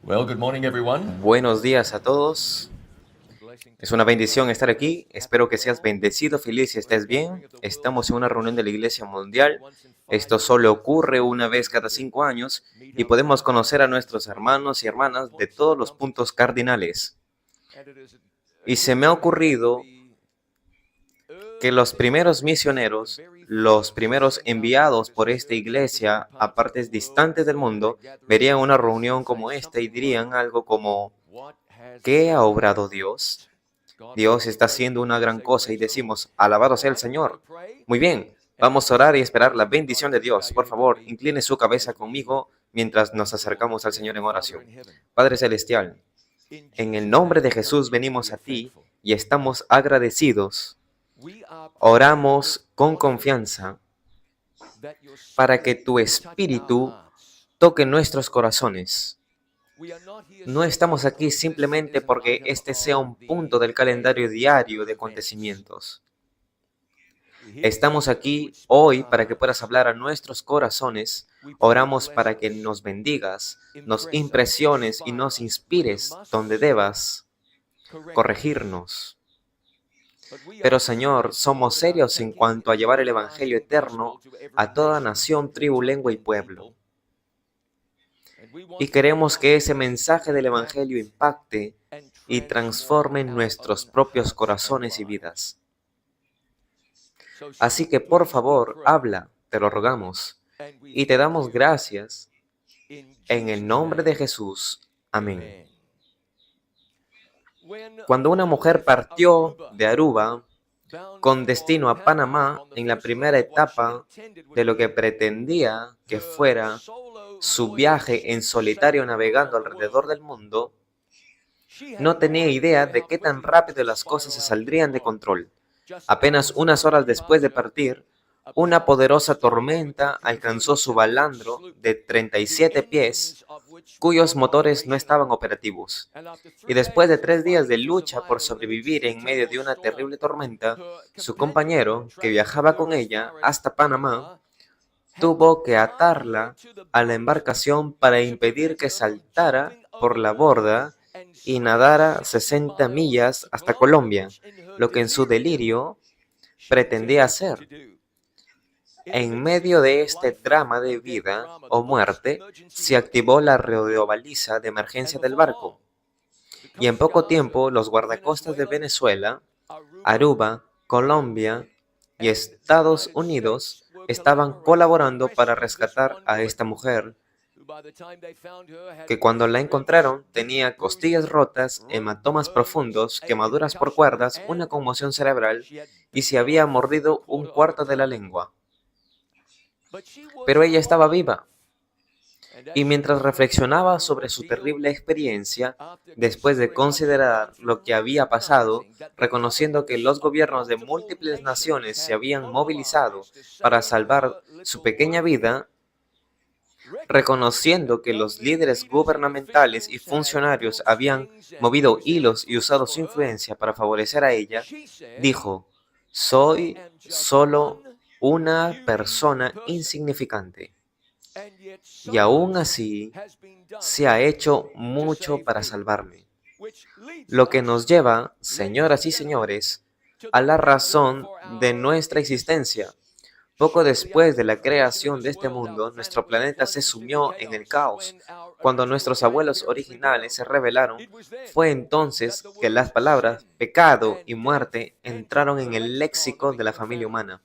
Well, good morning, everyone. Buenos días a todos. Es una bendición estar aquí. Espero que seas bendecido, feliz y estés bien. Estamos en una reunión de la Iglesia Mundial. Esto solo ocurre una vez cada 5 años y podemos conocer a nuestros hermanos y hermanas de todos los puntos cardinales. Y se me ha ocurrido que los primeros misioneros, los primeros enviados por esta iglesia a partes distantes del mundo, verían una reunión como esta y dirían algo como: ¿qué ha obrado Dios? Dios está haciendo una gran cosa y decimos: alabado sea el Señor. Muy bien, vamos a orar y esperar la bendición de Dios. Por favor, incline su cabeza conmigo mientras nos acercamos al Señor en oración. Padre Celestial, en el nombre de Jesús venimos a ti y estamos agradecidos. Oramos con confianza para que tu Espíritu toque nuestros corazones. No estamos aquí simplemente porque este sea un punto del calendario diario de acontecimientos. Estamos aquí hoy para que puedas hablar a nuestros corazones. Oramos para que nos bendigas, nos impresiones y nos inspires donde debas corregirnos. Pero Señor, somos serios en cuanto a llevar el Evangelio eterno a toda nación, tribu, lengua y pueblo. Y queremos que ese mensaje del Evangelio impacte y transforme nuestros propios corazones y vidas. Así que por favor, habla, te lo rogamos, y te damos gracias en el nombre de Jesús. Amén. Cuando una mujer partió de Aruba con destino a Panamá en la primera etapa de lo que pretendía que fuera su viaje en solitario navegando alrededor del mundo, no tenía idea de qué tan rápido las cosas se saldrían de control. Apenas unas horas después de partir, una poderosa tormenta alcanzó su balandro de 37 pies, cuyos motores no estaban operativos. Y después de 3 días de lucha por sobrevivir en medio de una terrible tormenta, su compañero, que viajaba con ella hasta Panamá, tuvo que atarla a la embarcación para impedir que saltara por la borda y nadara 60 millas hasta Colombia, lo que en su delirio pretendía hacer. En medio de este drama de vida o muerte, se activó la radiobaliza de emergencia del barco, y en poco tiempo los guardacostas de Venezuela, Aruba, Colombia y Estados Unidos estaban colaborando para rescatar a esta mujer, que cuando la encontraron tenía costillas rotas, hematomas profundos, quemaduras por cuerdas, una conmoción cerebral y se había mordido un cuarto de la lengua. Pero ella estaba viva. Y mientras reflexionaba sobre su terrible experiencia, después de considerar lo que había pasado, reconociendo que los gobiernos de múltiples naciones se habían movilizado para salvar su pequeña vida, reconociendo que los líderes gubernamentales y funcionarios habían movido hilos y usado su influencia para favorecer a ella, dijo: soy solo una persona insignificante. Y aún así, se ha hecho mucho para salvarme. Lo que nos lleva, señoras y señores, a la razón de nuestra existencia. Poco después de la creación de este mundo, nuestro planeta se sumió en el caos. Cuando nuestros abuelos originales se rebelaron, fue entonces que las palabras pecado y muerte entraron en el léxico de la familia humana.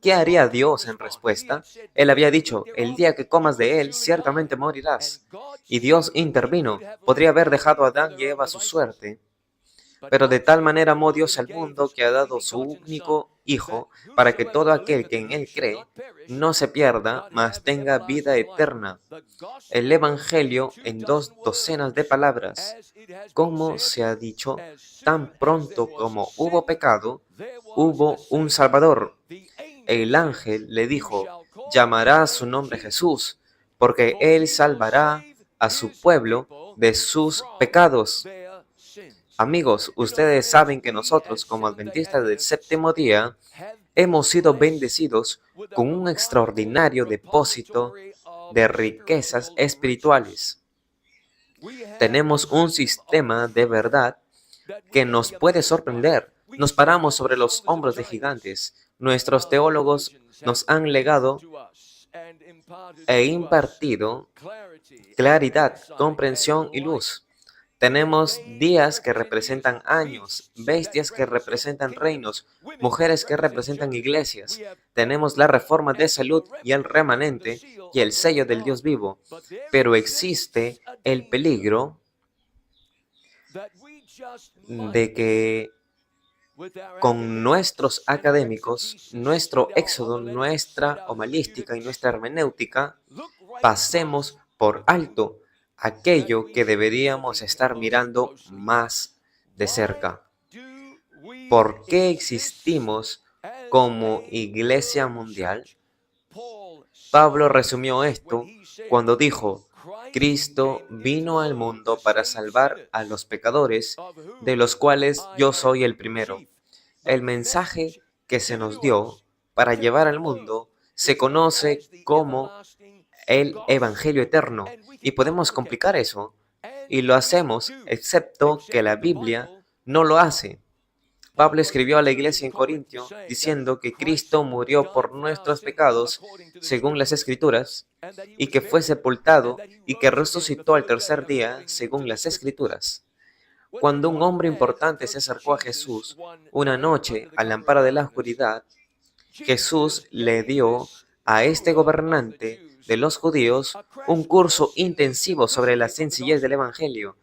¿Qué haría Dios en respuesta? Él había dicho: el día que comas de él, ciertamente morirás. Y Dios intervino. Podría haber dejado a Adán y Eva a su suerte, pero de tal manera amó Dios al mundo que ha dado su único Hijo, para que todo aquel que en él cree no se pierda, mas tenga vida eterna. El Evangelio en 2 docenas de palabras. Como se ha dicho, tan pronto como hubo pecado, hubo un Salvador. El ángel le dijo: llamará su nombre Jesús, porque él salvará a su pueblo de sus pecados. Amigos, ustedes saben que nosotros, como adventistas del séptimo día, hemos sido bendecidos con un extraordinario depósito de riquezas espirituales. Tenemos un sistema de verdad que nos puede sorprender. Nos paramos sobre los hombros de gigantes. Nuestros teólogos nos han legado e impartido claridad, comprensión y luz. Tenemos días que representan años, bestias que representan reinos, mujeres que representan iglesias. Tenemos la reforma de salud y el remanente y el sello del Dios vivo. Pero existe el peligro de que con nuestros académicos, nuestro éxodo, nuestra homalística y nuestra hermenéutica, pasemos por alto aquello que deberíamos estar mirando más de cerca. ¿Por qué existimos como Iglesia Mundial? Pablo resumió esto cuando dijo: Cristo vino al mundo para salvar a los pecadores, de los cuales yo soy el primero. El mensaje que se nos dio para llevar al mundo se conoce como el Evangelio eterno, y podemos complicar eso, y lo hacemos, excepto que la Biblia no lo hace. Pablo escribió a la iglesia en Corintio diciendo que Cristo murió por nuestros pecados según las Escrituras, y que fue sepultado y que resucitó al tercer día según las Escrituras. Cuando un hombre importante se acercó a Jesús una noche al amparo de la oscuridad, Jesús le dio a este gobernante de los judíos un curso intensivo sobre la sencillez del Evangelio.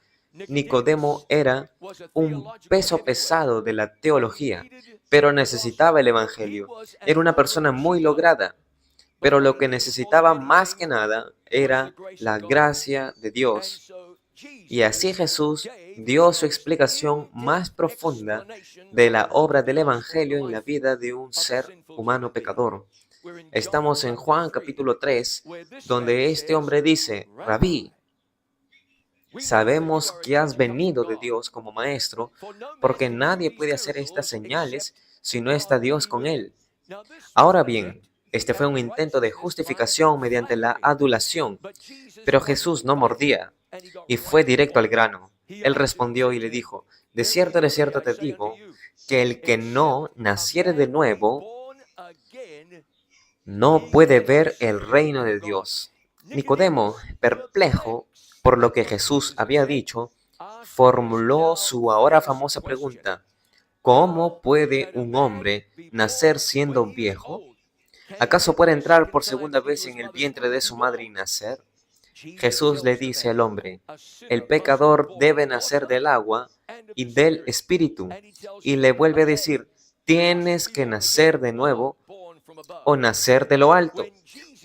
Nicodemo era un peso pesado de la teología, pero necesitaba el Evangelio. Era una persona muy lograda, pero lo que necesitaba más que nada era la gracia de Dios. Y así Jesús dio su explicación más profunda de la obra del Evangelio en la vida de un ser humano pecador. Estamos en Juan capítulo 3, donde este hombre dice: Rabí, sabemos que has venido de Dios como maestro, porque nadie puede hacer estas señales si no está Dios con él. Ahora bien, este fue un intento de justificación mediante la adulación, pero Jesús no mordía y fue directo al grano. Él respondió y le dijo: de cierto te digo, que el que no naciere de nuevo no puede ver el reino de Dios. Nicodemo, perplejo por lo que Jesús había dicho, formuló su ahora famosa pregunta: ¿cómo puede un hombre nacer siendo viejo? ¿Acaso puede entrar por segunda vez en el vientre de su madre y nacer? Jesús le dice al hombre: el pecador debe nacer del agua y del espíritu. Y le vuelve a decir: tienes que nacer de nuevo o nacer de lo alto.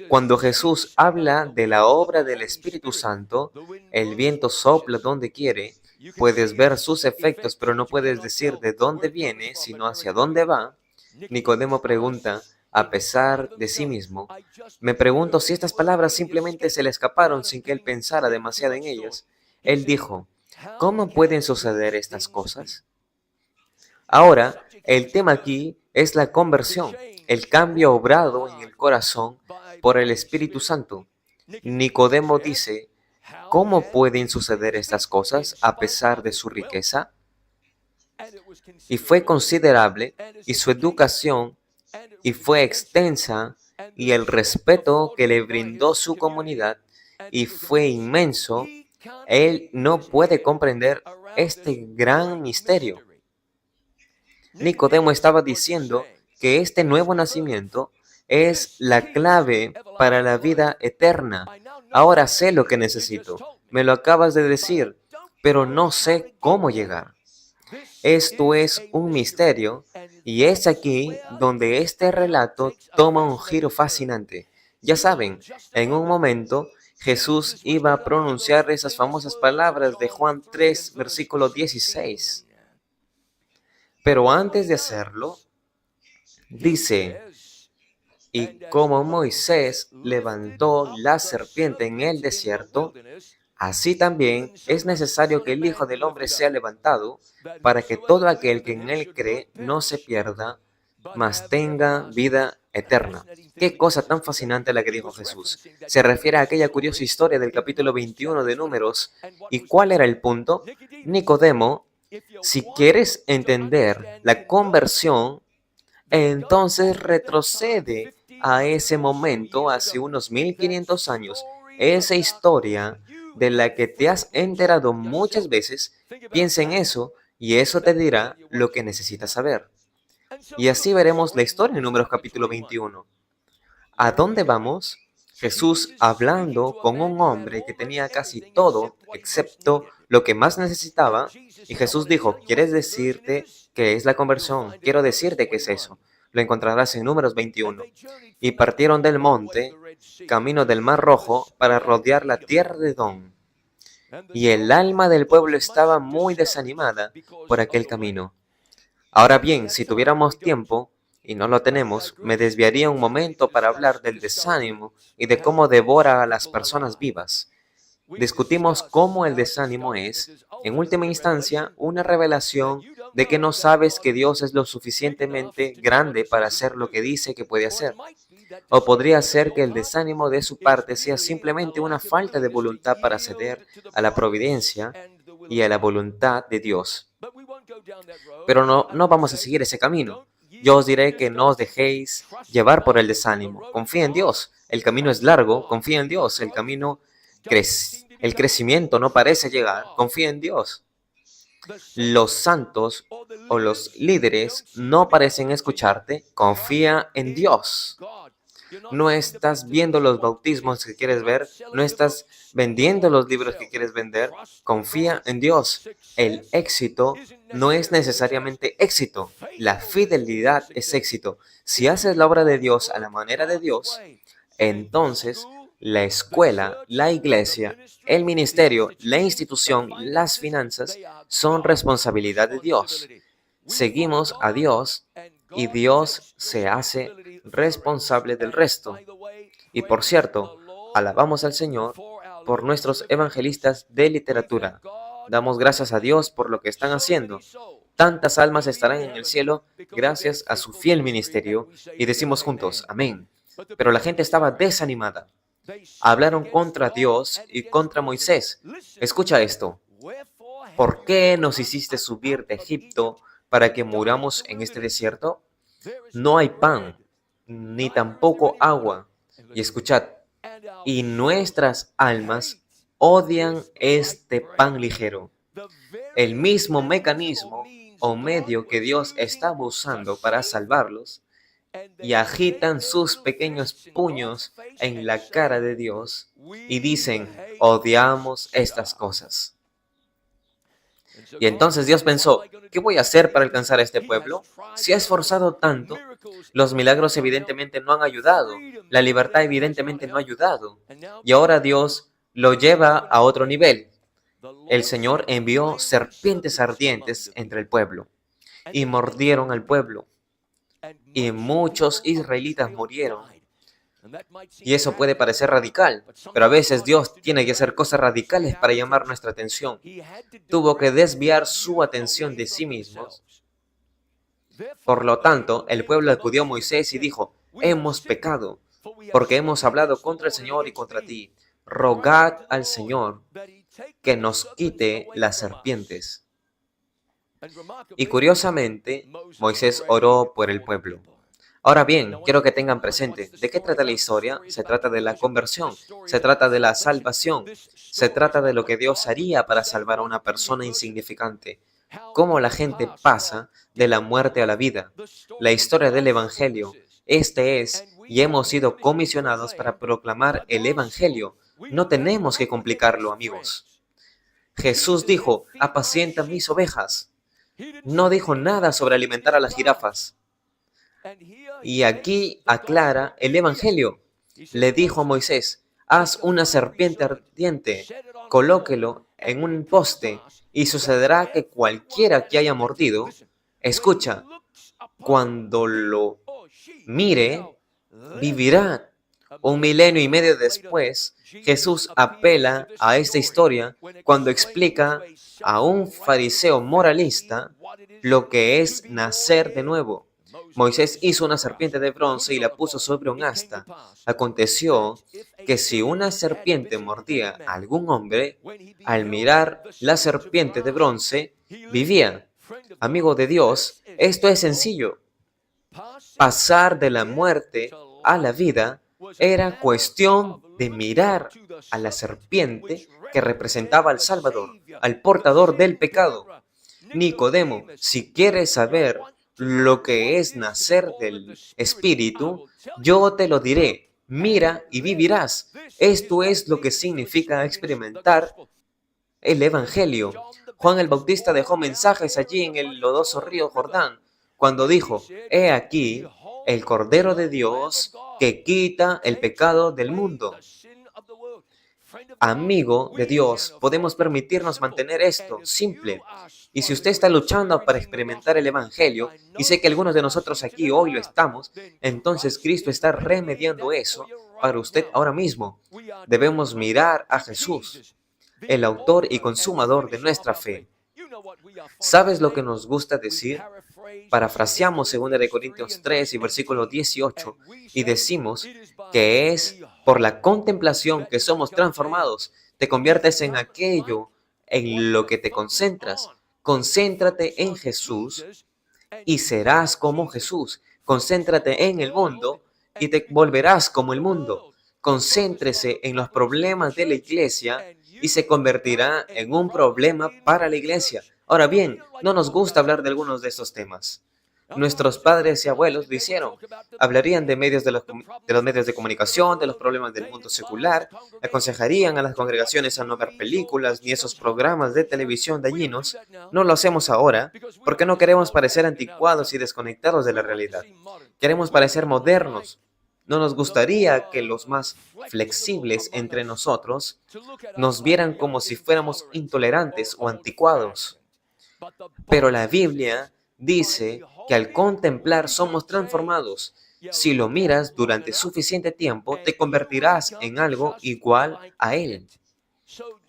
Cuando Jesús habla de la obra del Espíritu Santo, el viento sopla donde quiere, puedes ver sus efectos, pero no puedes decir de dónde viene, sino hacia dónde va. Nicodemo pregunta, a pesar de sí mismo: me pregunto si estas palabras simplemente se le escaparon sin que él pensara demasiado en ellas. Él dijo: ¿cómo pueden suceder estas cosas? Ahora, el tema aquí es la conversión, el cambio obrado en el corazón por el Espíritu Santo. Nicodemo dice: ¿cómo pueden suceder estas cosas a pesar de su riqueza? Y fue considerable, y su educación y fue extensa, y el respeto que le brindó su comunidad y fue inmenso. Él no puede comprender este gran misterio. Nicodemo estaba diciendo que este nuevo nacimiento es la clave para la vida eterna. Ahora sé lo que necesito. Me lo acabas de decir, pero no sé cómo llegar. Esto es un misterio, y es aquí donde este relato toma un giro fascinante. Ya saben, en un momento Jesús iba a pronunciar esas famosas palabras de Juan 3, versículo 16. Pero antes de hacerlo, dice: y como Moisés levantó la serpiente en el desierto, así también es necesario que el Hijo del Hombre sea levantado, para que todo aquel que en él cree no se pierda, mas tenga vida eterna. Qué cosa tan fascinante la que dijo Jesús. Se refiere a aquella curiosa historia del capítulo 21 de Números. ¿Y cuál era el punto? Nicodemo, si quieres entender la conversión, entonces retrocede a ese momento hace unos 1500 años. Esa historia de la que te has enterado muchas veces, piensa en eso y eso te dirá lo que necesitas saber. Y así veremos la historia en Números capítulo 21. ¿A dónde vamos? Jesús hablando con un hombre que tenía casi todo excepto lo que más necesitaba. Y Jesús dijo, ¿quieres decirte qué es la conversión? Quiero decirte qué es eso. Lo encontrarás en Números 21. Y partieron del monte, camino del Mar Rojo, para rodear la tierra de Edom. Y el alma del pueblo estaba muy desanimada por aquel camino. Ahora bien, si tuviéramos tiempo, y no lo tenemos, me desviaría un momento para hablar del desánimo y de cómo devora a las personas vivas. Discutimos cómo el desánimo es, en última instancia, una revelación de que no sabes que Dios es lo suficientemente grande para hacer lo que dice que puede hacer. O podría ser que el desánimo de su parte sea simplemente una falta de voluntad para ceder a la providencia y a la voluntad de Dios. Pero no vamos a seguir ese camino. Yo os diré que no os dejéis llevar por el desánimo. Confía en Dios. El camino es largo. Confía en Dios. El crecimiento no parece llegar. Confía en Dios. Los santos o los líderes no parecen escucharte. Confía en Dios. No estás viendo los bautismos que quieres ver, no estás vendiendo los libros que quieres vender. Confía en Dios. El éxito no es necesariamente éxito. La fidelidad es éxito. Si haces la obra de Dios a la manera de Dios, entonces la escuela, la iglesia, el ministerio, la institución, las finanzas son responsabilidad de Dios. Seguimos a Dios y Dios se hace responsable del resto. Y por cierto, alabamos al Señor por nuestros evangelistas de literatura. Damos gracias a Dios por lo que están haciendo. Tantas almas estarán en el cielo gracias a su fiel ministerio y decimos juntos, amén. Pero la gente estaba desanimada. Hablaron contra Dios y contra Moisés. Escucha esto. ¿Por qué nos hiciste subir de Egipto para que muramos en este desierto? No hay pan, ni tampoco agua. Y escuchad, y nuestras almas odian este pan ligero. El mismo mecanismo o medio que Dios estaba usando para salvarlos, y agitan sus pequeños puños en la cara de Dios y dicen, odiamos estas cosas. Y entonces Dios pensó, ¿qué voy a hacer para alcanzar a este pueblo? Se ha esforzado tanto, los milagros evidentemente no han ayudado, la libertad evidentemente no ha ayudado, y ahora Dios lo lleva a otro nivel. El Señor envió serpientes ardientes entre el pueblo, y mordieron al pueblo, y muchos israelitas murieron. Y eso puede parecer radical, pero a veces Dios tiene que hacer cosas radicales para llamar nuestra atención. Tuvo que desviar su atención de sí mismos. Por lo tanto, el pueblo acudió a Moisés y dijo, hemos pecado, porque hemos hablado contra el Señor y contra ti. Rogad al Señor que nos quite las serpientes. Y curiosamente, Moisés oró por el pueblo. Ahora bien, quiero que tengan presente, ¿de qué trata la historia? Se trata de la conversión, se trata de la salvación, se trata de lo que Dios haría para salvar a una persona insignificante, cómo la gente pasa de la muerte a la vida, la historia del Evangelio. Este es, y hemos sido comisionados para proclamar el Evangelio. No tenemos que complicarlo, amigos. Jesús dijo, apacienta mis ovejas. No dijo nada sobre alimentar a las jirafas. Y aquí aclara el Evangelio. Le dijo a Moisés, haz una serpiente ardiente, colóquelo en un poste, y sucederá que cualquiera que haya mordido, escucha, cuando lo mire, vivirá. 1,5 después, Jesús apela a esta historia cuando explica a un fariseo moralista lo que es nacer de nuevo. Moisés hizo una serpiente de bronce y la puso sobre un asta. Aconteció que si una serpiente mordía a algún hombre, al mirar la serpiente de bronce, vivía. Amigo de Dios, esto es sencillo. Pasar de la muerte a la vida era cuestión de mirar a la serpiente que representaba al Salvador, al portador del pecado. Nicodemo, si quieres saber lo que es nacer del Espíritu, yo te lo diré. Mira y vivirás. Esto es lo que significa experimentar el Evangelio. Juan el Bautista dejó mensajes allí en el lodoso río Jordán, cuando dijo, he aquí el Cordero de Dios que quita el pecado del mundo. Amigo de Dios, podemos permitirnos mantener esto simple. Y si usted está luchando para experimentar el Evangelio, y sé que algunos de nosotros aquí hoy lo estamos, entonces Cristo está remediando eso para usted ahora mismo. Debemos mirar a Jesús, el autor y consumador de nuestra fe. ¿Sabes lo que nos gusta decir? Parafraseamos 2 Corintios 3 y versículo 18 y decimos que es por la contemplación que somos transformados. Te conviertes en aquello en lo que te concentras. Concéntrate en Jesús y serás como Jesús. Concéntrate en el mundo y te volverás como el mundo. Concéntrese en los problemas de la iglesia y se convertirá en un problema para la iglesia. Ahora bien, no nos gusta hablar de algunos de estos temas. Nuestros padres y abuelos lo hicieron. Hablarían de los medios de comunicación, de los problemas del mundo secular, aconsejarían a las congregaciones a no ver películas ni esos programas de televisión dañinos. No lo hacemos ahora porque no queremos parecer anticuados y desconectados de la realidad. Queremos parecer modernos. No nos gustaría que los más flexibles entre nosotros nos vieran como si fuéramos intolerantes o anticuados. Pero la Biblia dice que al contemplar somos transformados. Si lo miras durante suficiente tiempo, te convertirás en algo igual a Él.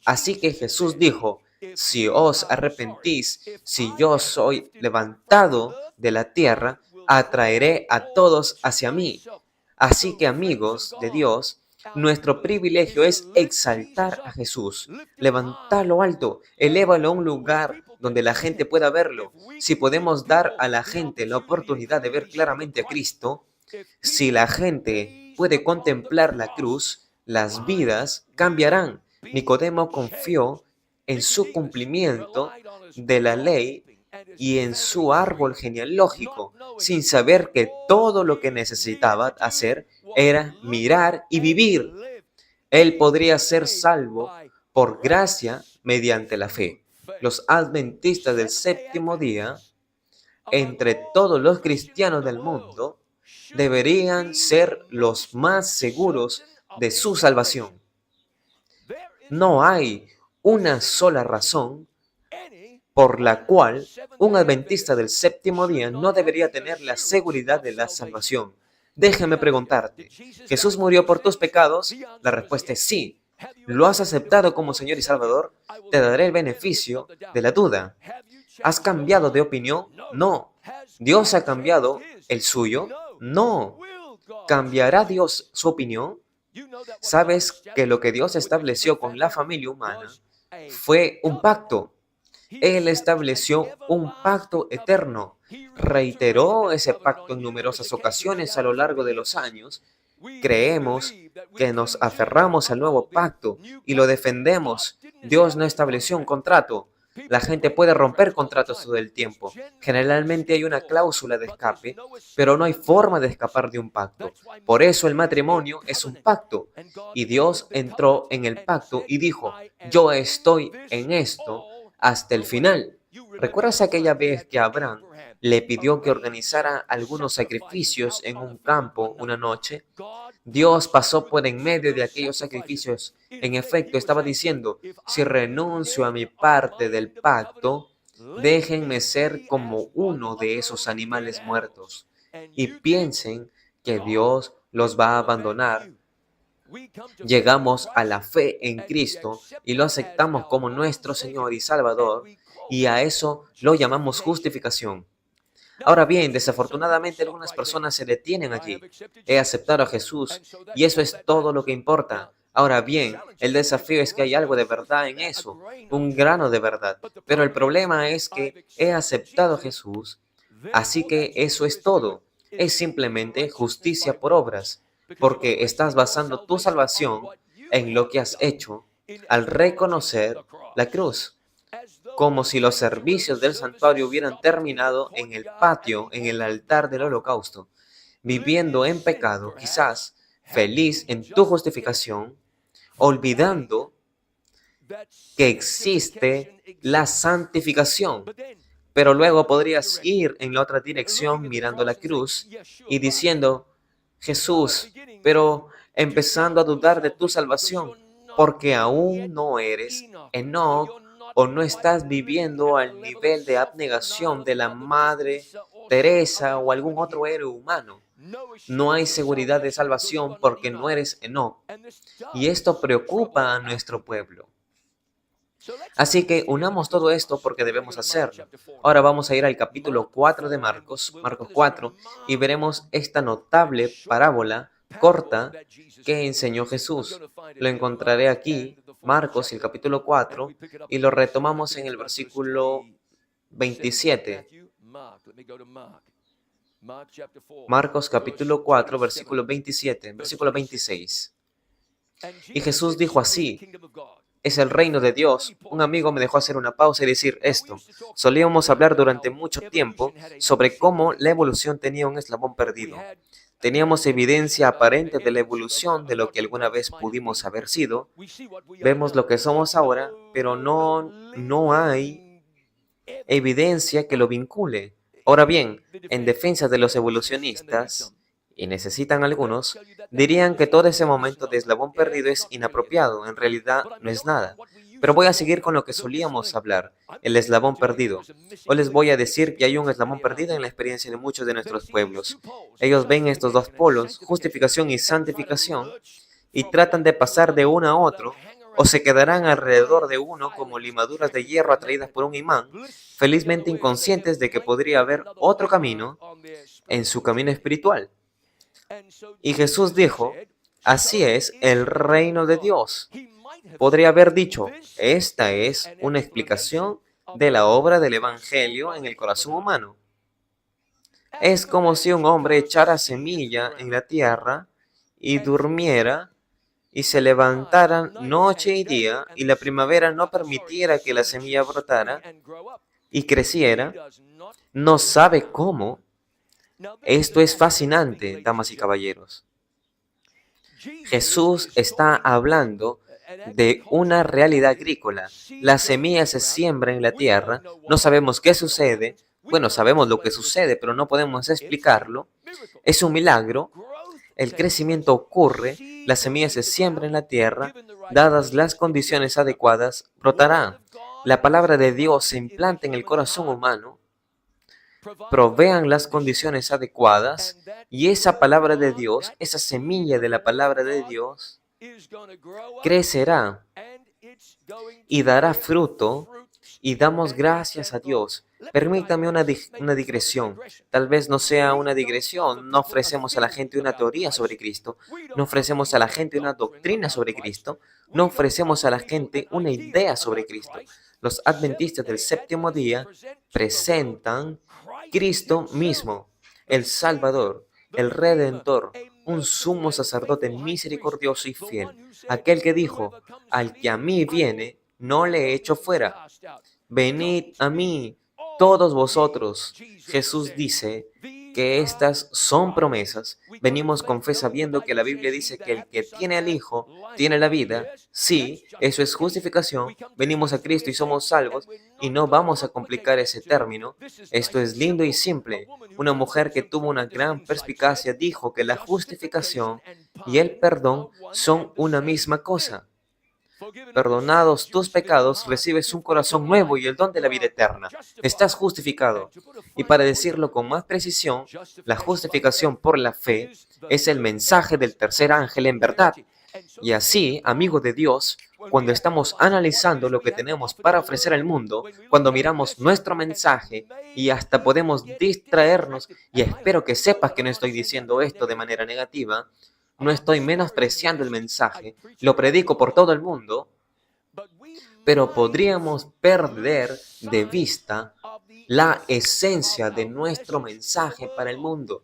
Así que Jesús dijo, si os arrepentís, si yo soy levantado de la tierra, atraeré a todos hacia mí. Así que amigos de Dios, nuestro privilegio es exaltar a Jesús, levantarlo alto, elévalo a un lugar donde la gente pueda verlo. Si podemos dar a la gente la oportunidad de ver claramente a Cristo, si la gente puede contemplar la cruz, las vidas cambiarán. Nicodemo confió en su cumplimiento de la ley y en su árbol genealógico, sin saber que todo lo que necesitaba hacer era mirar y vivir. Él podría ser salvo por gracia mediante la fe. Los adventistas del séptimo día, entre todos los cristianos del mundo, deberían ser los más seguros de su salvación. No hay una sola razón por la cual un adventista del séptimo día no debería tener la seguridad de la salvación. Déjame preguntarte, ¿Jesús murió por tus pecados? La respuesta es sí. ¿Lo has aceptado como Señor y Salvador? Te daré el beneficio de la duda. ¿Has cambiado de opinión? No. ¿Dios ha cambiado el suyo? No. ¿Cambiará Dios su opinión? ¿Sabes que lo que Dios estableció con la familia humana fue un pacto? Él estableció un pacto eterno. Reiteró ese pacto en numerosas ocasiones a lo largo de los años. Creemos que nos aferramos al nuevo pacto y lo defendemos. Dios no estableció un contrato. La gente puede romper contratos todo el tiempo. Generalmente hay una cláusula de escape, pero no hay forma de escapar de un pacto. Por eso el matrimonio es un pacto. Y Dios entró en el pacto y dijo, yo estoy en esto hasta el final. ¿Recuerdas aquella vez que Abraham le pidió que organizara algunos sacrificios en un campo una noche? Dios pasó por en medio de aquellos sacrificios. En efecto, estaba diciendo, si renuncio a mi parte del pacto, déjenme ser como uno de esos animales muertos. Y piensen que Dios los va a abandonar. Llegamos a la fe en Cristo y lo aceptamos como nuestro Señor y Salvador, y a eso lo llamamos justificación. Ahora bien, desafortunadamente algunas personas se detienen allí. He aceptado a Jesús y eso es todo lo que importa. Ahora bien, el desafío es que hay algo de verdad en eso, un grano de verdad. Pero el problema es que he aceptado a Jesús, así que eso es todo. Es simplemente justicia por obras, porque estás basando tu salvación en lo que has hecho al reconocer la cruz, como si los servicios del santuario hubieran terminado en el patio, en el altar del holocausto, viviendo en pecado, quizás feliz en tu justificación, olvidando que existe la santificación. Pero luego podrías ir en la otra dirección mirando la cruz y diciendo, Jesús, pero empezando a dudar de tu salvación, porque aún no eres Enoc o no estás viviendo al nivel de abnegación de la Madre Teresa o algún otro héroe humano. No hay seguridad de salvación porque no eres Enoc. Y esto preocupa a nuestro pueblo. Así que unamos todo esto porque debemos hacerlo. Ahora vamos a ir al capítulo 4 de Marcos, Marcos 4, y veremos esta notable parábola corta que enseñó Jesús. Lo encontraré aquí, Marcos, el capítulo 4, y lo retomamos en el versículo 27. Marcos capítulo 4, versículo 27, versículo 26. Y Jesús dijo así: es el reino de Dios. Un amigo me dejó hacer una pausa y decir esto. Solíamos hablar durante mucho tiempo sobre cómo la evolución tenía un eslabón perdido. Teníamos evidencia aparente de la evolución de lo que alguna vez pudimos haber sido. Vemos lo que somos ahora, pero no hay evidencia que lo vincule. Ahora bien, en defensa de los evolucionistas, y necesitan algunos, dirían que todo ese momento de eslabón perdido es inapropiado, en realidad no es nada. Pero voy a seguir con lo que solíamos hablar, el eslabón perdido. Hoy les voy a decir que hay un eslabón perdido en la experiencia de muchos de nuestros pueblos. Ellos ven estos dos polos, justificación y santificación, y tratan de pasar de uno a otro, o se quedarán alrededor de uno como limaduras de hierro atraídas por un imán, felizmente inconscientes de que podría haber otro camino en su camino espiritual. Y Jesús dijo, así es el reino de Dios. Podría haber dicho, esta es una explicación de la obra del Evangelio en el corazón humano. Es como si un hombre echara semilla en la tierra y durmiera y se levantaran noche y día y la primavera no permitiera que la semilla brotara y creciera. No sabe cómo. Esto es fascinante, damas y caballeros. Jesús está hablando de una realidad agrícola. La semilla se siembra en la tierra, no sabemos qué sucede. Bueno, sabemos lo que sucede, pero no podemos explicarlo. Es un milagro. El crecimiento ocurre, la semilla se siembra en la tierra, dadas las condiciones adecuadas, brotará. La palabra de Dios se implanta en el corazón humano, provean las condiciones adecuadas y esa palabra de Dios, esa semilla de la palabra de Dios, crecerá y dará fruto y damos gracias a Dios. Permítame una digresión. Tal vez no sea una digresión. No ofrecemos a la gente una teoría sobre Cristo. No ofrecemos a la gente una doctrina sobre Cristo. No ofrecemos a la gente una idea sobre Cristo. Los adventistas del séptimo día presentan Cristo mismo, el Salvador, el Redentor, un sumo sacerdote misericordioso y fiel, aquel que dijo, al que a mí viene, no le echo fuera. Venid a mí, todos vosotros. Jesús dice que estas son promesas. Venimos con fe sabiendo que la Biblia dice que el que tiene al Hijo tiene la vida. Sí, eso es justificación. Venimos a Cristo y somos salvos y no vamos a complicar ese término. Esto es lindo y simple. Una mujer que tuvo una gran perspicacia dijo que la justificación y el perdón son una misma cosa. Perdonados tus pecados, recibes un corazón nuevo y el don de la vida eterna. Estás justificado. Y para decirlo con más precisión, la justificación por la fe es el mensaje del tercer ángel en verdad. Y así, amigos de Dios, cuando estamos analizando lo que tenemos para ofrecer al mundo, cuando miramos nuestro mensaje y hasta podemos distraernos, y espero que sepas que no estoy diciendo esto de manera negativa, no estoy menospreciando el mensaje, lo predico por todo el mundo, pero podríamos perder de vista la esencia de nuestro mensaje para el mundo.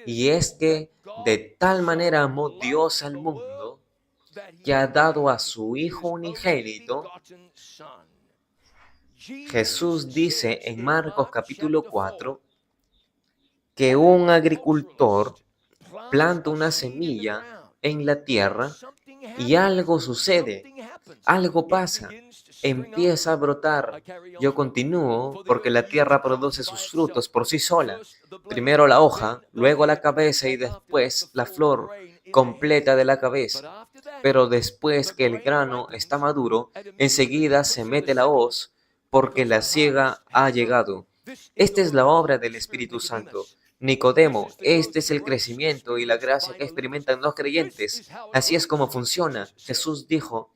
Y es que de tal manera amó Dios al mundo que ha dado a su Hijo unigénito. Jesús dice en Marcos capítulo 4 que un agricultor planta una semilla en la tierra y algo sucede, algo pasa, empieza a brotar. Yo continúo porque la tierra produce sus frutos por sí sola. Primero la hoja, luego la cabeza y después la flor completa de la cabeza. Pero después que el grano está maduro, enseguida se mete la hoz porque la siega ha llegado. Esta es la obra del Espíritu Santo. Nicodemo, este es el crecimiento y la gracia que experimentan los creyentes. Así es como funciona. Jesús dijo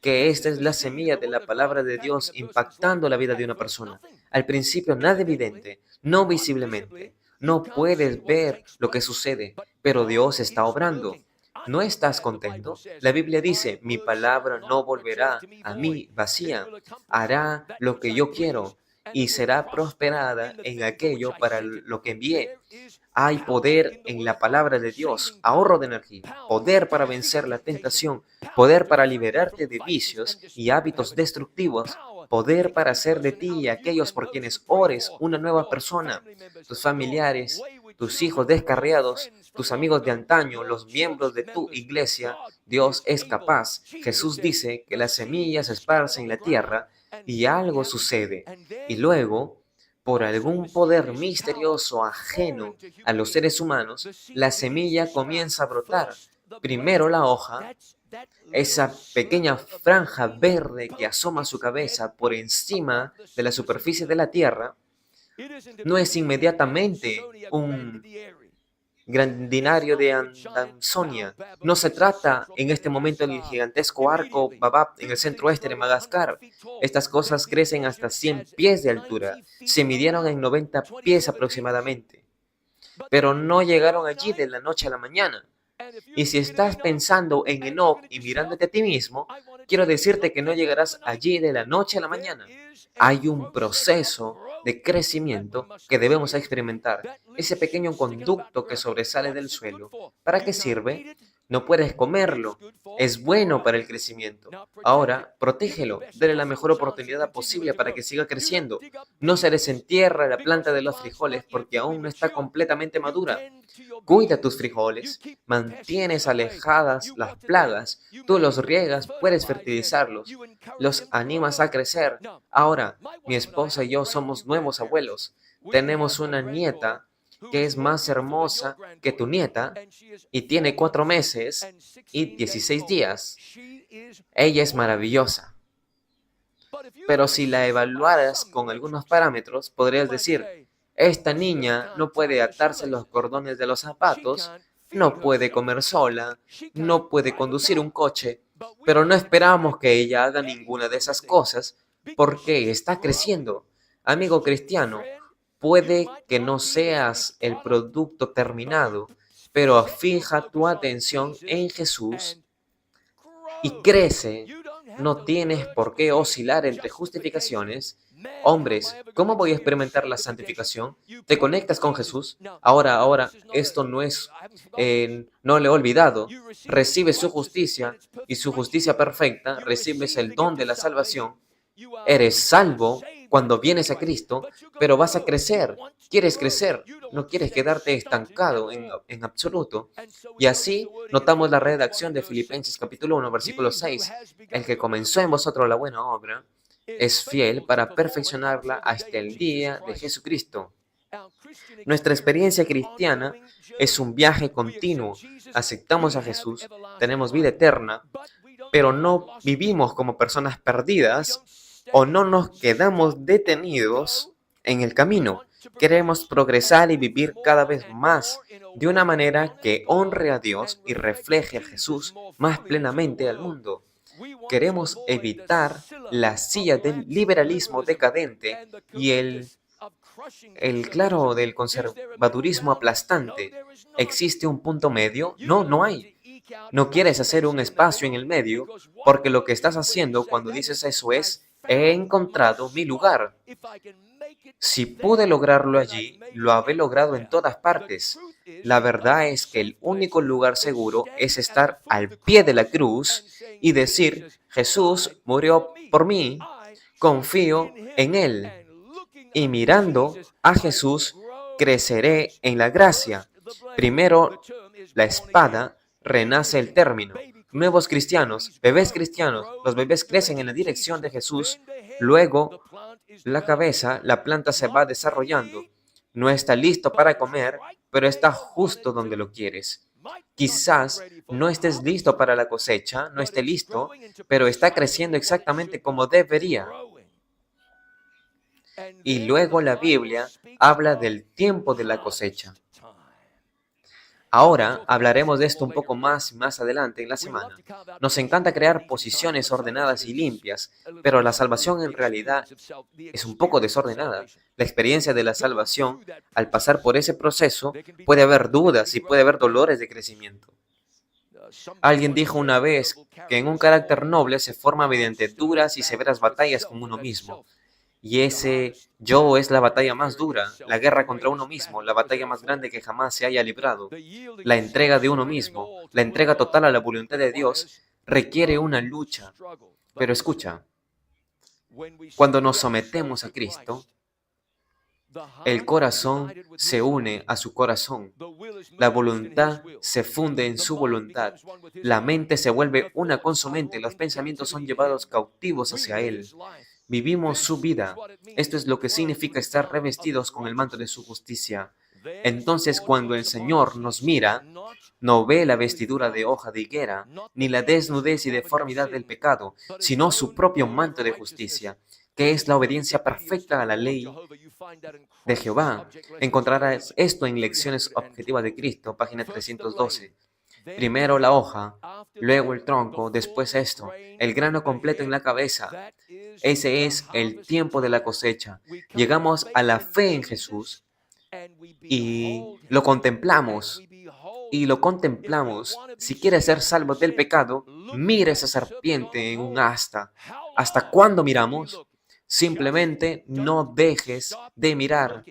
que esta es la semilla de la palabra de Dios impactando la vida de una persona. Al principio nada evidente, no visiblemente. No puedes ver lo que sucede, pero Dios está obrando. ¿No estás contento? La Biblia dice, mi palabra no volverá a mí vacía, hará lo que yo quiero y será prosperada en aquello para lo que envié. Hay poder en la palabra de Dios, ahorro de energía, poder para vencer la tentación, poder para liberarte de vicios y hábitos destructivos, poder para hacer de ti y aquellos por quienes ores una nueva persona, tus familiares, tus hijos descarriados, tus amigos de antaño, los miembros de tu iglesia. Dios es capaz. Jesús dice que las semillas se esparcen en la tierra y algo sucede. Y luego, por algún poder misterioso ajeno a los seres humanos, la semilla comienza a brotar. Primero la hoja, esa pequeña franja verde que asoma su cabeza por encima de la superficie de la tierra, no es inmediatamente un grandinario de Ansonia. No se trata en este momento del gigantesco arco Babab en el centro oeste de Madagascar. Estas cosas crecen hasta 100 pies de altura. Se midieron en 90 pies aproximadamente. Pero no llegaron allí de la noche a la mañana. Y si estás pensando en Enoch y mirándote a ti mismo, quiero decirte que no llegarás allí de la noche a la mañana. Hay un proceso de crecimiento que debemos experimentar. Ese pequeño conducto que sobresale del suelo. ¿Para qué sirve? No puedes comerlo. Es bueno para el crecimiento. Ahora, protégelo. Dale la mejor oportunidad posible para que siga creciendo. No se desentierra la planta de los frijoles porque aún no está completamente madura. Cuida tus frijoles. Mantienes alejadas las plagas. Tú los riegas, puedes fertilizarlos. Los animas a crecer. Ahora, mi esposa y yo somos nuevos abuelos. Tenemos una nieta que es más hermosa que tu nieta y tiene 4 meses y 16 días. Ella es maravillosa. Pero si la evaluaras con algunos parámetros, podrías decir, esta niña no puede atarse los cordones de los zapatos, no puede comer sola, no puede conducir un coche, pero no esperamos que ella haga ninguna de esas cosas porque está creciendo. Amigo cristiano, puede que no seas el producto terminado, pero fija tu atención en Jesús y crece. No tienes por qué oscilar entre justificaciones. Hombres, ¿cómo voy a experimentar la santificación? ¿Te conectas con Jesús? Ahora, esto no es, no le he olvidado. Recibes su justicia y su justicia perfecta, recibes el don de la salvación. Eres salvo cuando vienes a Cristo, pero vas a crecer. Quieres crecer, no quieres quedarte estancado en absoluto. Y así notamos la redacción de Filipenses capítulo 1, versículo 6. El que comenzó en vosotros la buena obra es fiel para perfeccionarla hasta el día de Jesucristo. Nuestra experiencia cristiana es un viaje continuo. Aceptamos a Jesús, tenemos vida eterna, pero no vivimos como personas perdidas o no nos quedamos detenidos en el camino. Queremos progresar y vivir cada vez más de una manera que honre a Dios y refleje a Jesús más plenamente al mundo. Queremos evitar la silla del liberalismo decadente y claro, del conservadurismo aplastante. ¿Existe un punto medio? No, no hay. No quieres hacer un espacio en el medio porque lo que estás haciendo cuando dices eso es, he encontrado mi lugar. Si pude lograrlo allí, lo habré logrado en todas partes. La verdad es que el único lugar seguro es estar al pie de la cruz y decir, Jesús murió por mí, confío en Él. Y mirando a Jesús, creceré en la gracia. Primero la espada, renace el término. Nuevos cristianos, bebés cristianos, los bebés crecen en la dirección de Jesús. Luego, la cabeza, la planta se va desarrollando. No está listo para comer, pero está justo donde lo quieres. Quizás no estés listo para la cosecha, no esté listo, pero está creciendo exactamente como debería. Y luego la Biblia habla del tiempo de la cosecha. Ahora hablaremos de esto un poco más adelante en la semana. Nos encanta crear posiciones ordenadas y limpias, pero la salvación en realidad es un poco desordenada. La experiencia de la salvación, al pasar por ese proceso, puede haber dudas y puede haber dolores de crecimiento. Alguien dijo una vez que en un carácter noble se forma mediante duras y severas batallas con uno mismo. Y ese yo es la batalla más dura, la guerra contra uno mismo, la batalla más grande que jamás se haya librado. La entrega de uno mismo, la entrega total a la voluntad de Dios, requiere una lucha. Pero escucha, cuando nos sometemos a Cristo, el corazón se une a su corazón. La voluntad se funde en su voluntad. La mente se vuelve una con su mente. Los pensamientos son llevados cautivos hacia Él. Vivimos su vida. Esto es lo que significa estar revestidos con el manto de su justicia. Entonces, cuando el Señor nos mira, no ve la vestidura de hoja de higuera, ni la desnudez y deformidad del pecado, sino su propio manto de justicia, que es la obediencia perfecta a la ley de Jehová. Encontrarás esto en Lecciones Objetivas de Cristo, página 312. Primero la hoja, luego el tronco, después esto, el grano completo en la cabeza. Ese es el tiempo de la cosecha. Llegamos a la fe en Jesús y lo contemplamos. Y lo contemplamos. Si quieres ser salvo del pecado, mira esa serpiente en un asta. ¿Hasta cuándo miramos? Simplemente no dejes de mirar.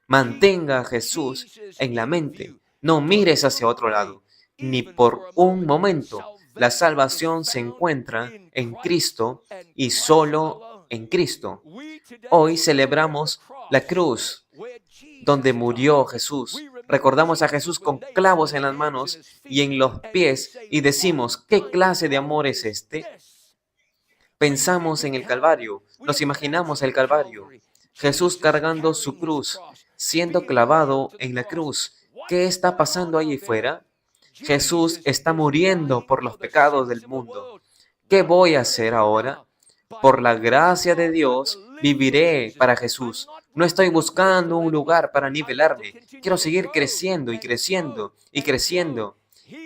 Mantenga a Jesús en la mente. No mires hacia otro lado, ni por un momento. La salvación se encuentra en Cristo y solo en Cristo. Hoy celebramos la cruz donde murió Jesús. Recordamos a Jesús con clavos en las manos y en los pies y decimos, ¿qué clase de amor es este? Pensamos en el Calvario, nos imaginamos el Calvario. Jesús cargando su cruz, siendo clavado en la cruz. ¿Qué está pasando allí fuera? Jesús está muriendo por los pecados del mundo. ¿Qué voy a hacer ahora? Por la gracia de Dios, viviré para Jesús. No estoy buscando un lugar para nivelarme. Quiero seguir creciendo y creciendo y creciendo.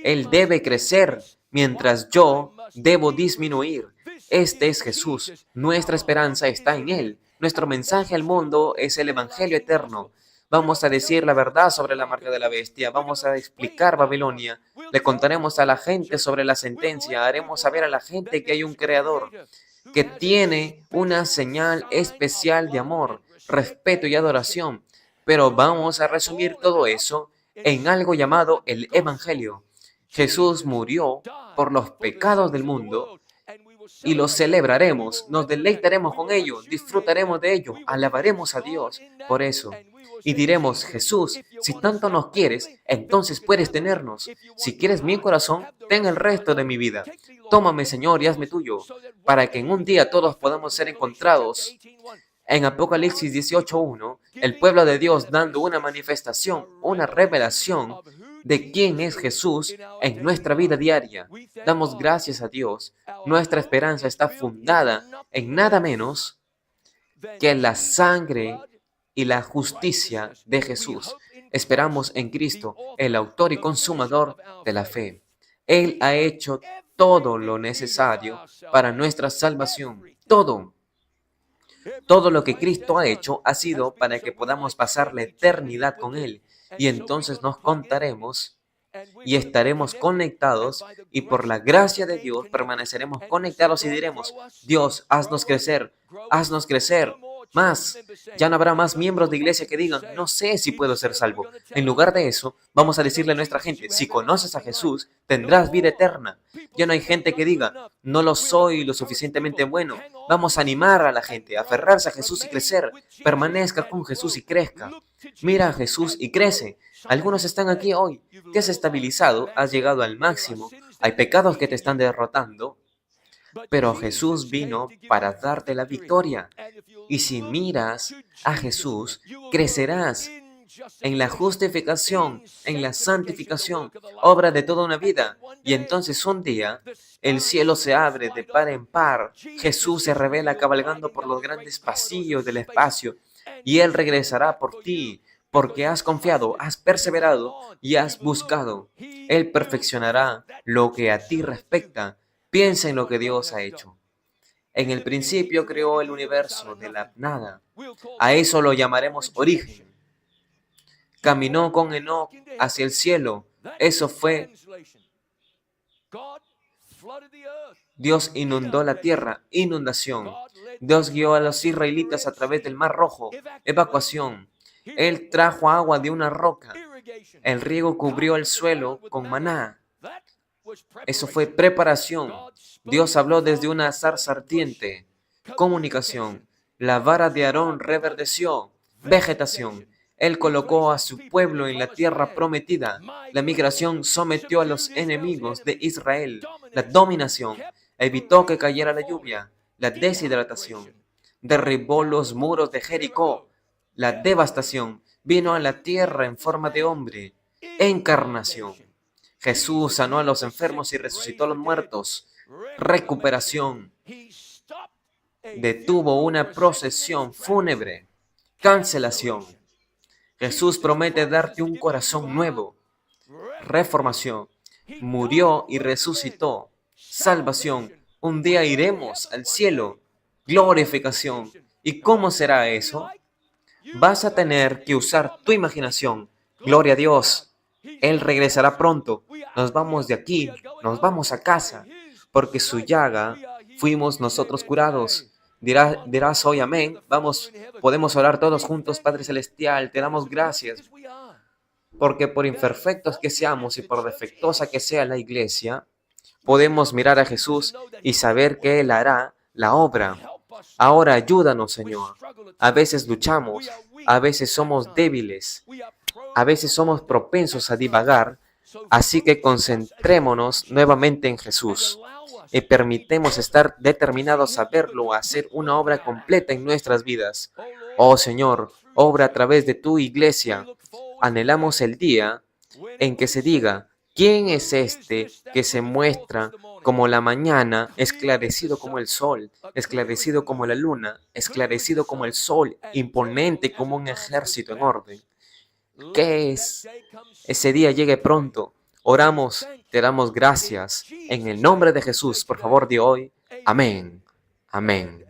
Él debe crecer mientras yo debo disminuir. Este es Jesús. Nuestra esperanza está en Él. Nuestro mensaje al mundo es el Evangelio eterno. Vamos a decir la verdad sobre la marca de la bestia. Vamos a explicar Babilonia. Le contaremos a la gente sobre la sentencia. Haremos saber a la gente que hay un Creador, que tiene una señal especial de amor, respeto y adoración. Pero vamos a resumir todo eso en algo llamado el Evangelio. Jesús murió por los pecados del mundo y lo celebraremos, nos deleitaremos con ello, disfrutaremos de ello, alabaremos a Dios por eso. Y diremos, Jesús, si tanto nos quieres, entonces puedes tenernos. Si quieres mi corazón, ten el resto de mi vida. Tómame, Señor, y hazme tuyo, para que en un día todos podamos ser encontrados. En Apocalipsis 18:1, el pueblo de Dios dando una manifestación, una revelación de quién es Jesús en nuestra vida diaria. Damos gracias a Dios. Nuestra esperanza está fundada en nada menos que la sangre y la justicia de Jesús. Esperamos en Cristo, el autor y consumador de la fe. Él ha hecho todo lo necesario para nuestra salvación. Todo. Todo lo que Cristo ha hecho ha sido para que podamos pasar la eternidad con Él. Y entonces nos contaremos y estaremos conectados y por la gracia de Dios permaneceremos conectados y diremos, Dios, haznos crecer más. Ya no habrá más miembros de iglesia que digan, no sé si puedo ser salvo. En lugar de eso, vamos a decirle a nuestra gente, si conoces a Jesús, tendrás vida eterna. Ya no hay gente que diga, no lo soy lo suficientemente bueno. Vamos a animar a la gente a aferrarse a Jesús y crecer. Permanezca con Jesús y crezca. Mira a Jesús y crece. Algunos están aquí hoy. Te has estabilizado, has llegado al máximo. Hay pecados que te están derrotando. Pero Jesús vino para darte la victoria. Y si miras a Jesús, crecerás en la justificación, en la santificación, obra de toda una vida. Y entonces un día el cielo se abre de par en par. Jesús se revela cabalgando por los grandes pasillos del espacio y Él regresará por ti. Porque has confiado, has perseverado y has buscado. Él perfeccionará lo que a ti respecta. Piensa en lo que Dios ha hecho. En el principio creó el universo de la nada. A eso lo llamaremos origen. Caminó con Enoc hacia el cielo. Eso fue. Dios inundó la tierra. Inundación. Dios guió a los israelitas a través del Mar Rojo. Evacuación. Él trajo agua de una roca. El riego cubrió el suelo con maná. Eso fue preparación. Dios habló desde una zarza ardiente. Comunicación. La vara de Aarón reverdeció. Vegetación. Él colocó a su pueblo en la tierra prometida. La migración sometió a los enemigos de Israel. La dominación. Evitó que cayera la lluvia. La deshidratación. Derribó los muros de Jericó. La devastación vino a la tierra en forma de hombre. Encarnación. Jesús sanó a los enfermos y resucitó a los muertos. Recuperación. Detuvo una procesión fúnebre. Cancelación. Jesús promete darte un corazón nuevo. Reformación. Murió y resucitó. Salvación. Un día iremos al cielo. Glorificación. ¿Y cómo será eso? Vas a tener que usar tu imaginación. Gloria a Dios. Él regresará pronto. Nos vamos de aquí. Nos vamos a casa. Porque su llaga fuimos nosotros curados. Dirás hoy amén. Vamos, podemos orar todos juntos, Padre Celestial. Te damos gracias. Porque por imperfectos que seamos y por defectuosa que sea la iglesia, podemos mirar a Jesús y saber que Él hará la obra. Ahora ayúdanos, Señor. A veces luchamos, a veces somos débiles, a veces somos propensos a divagar, así que concentrémonos nuevamente en Jesús y permitemos estar determinados a verlo, a hacer una obra completa en nuestras vidas. Oh Señor, obra a través de tu iglesia. Anhelamos el día en que se diga, ¿quién es este que se muestra como la mañana, esclarecido como el sol, esclarecido como la luna, esclarecido como el sol, imponente como un ejército en orden? ¿Qué es? Ese día llegue pronto. Oramos, te damos gracias. En el nombre de Jesús, por favor, de hoy. Amén. Amén.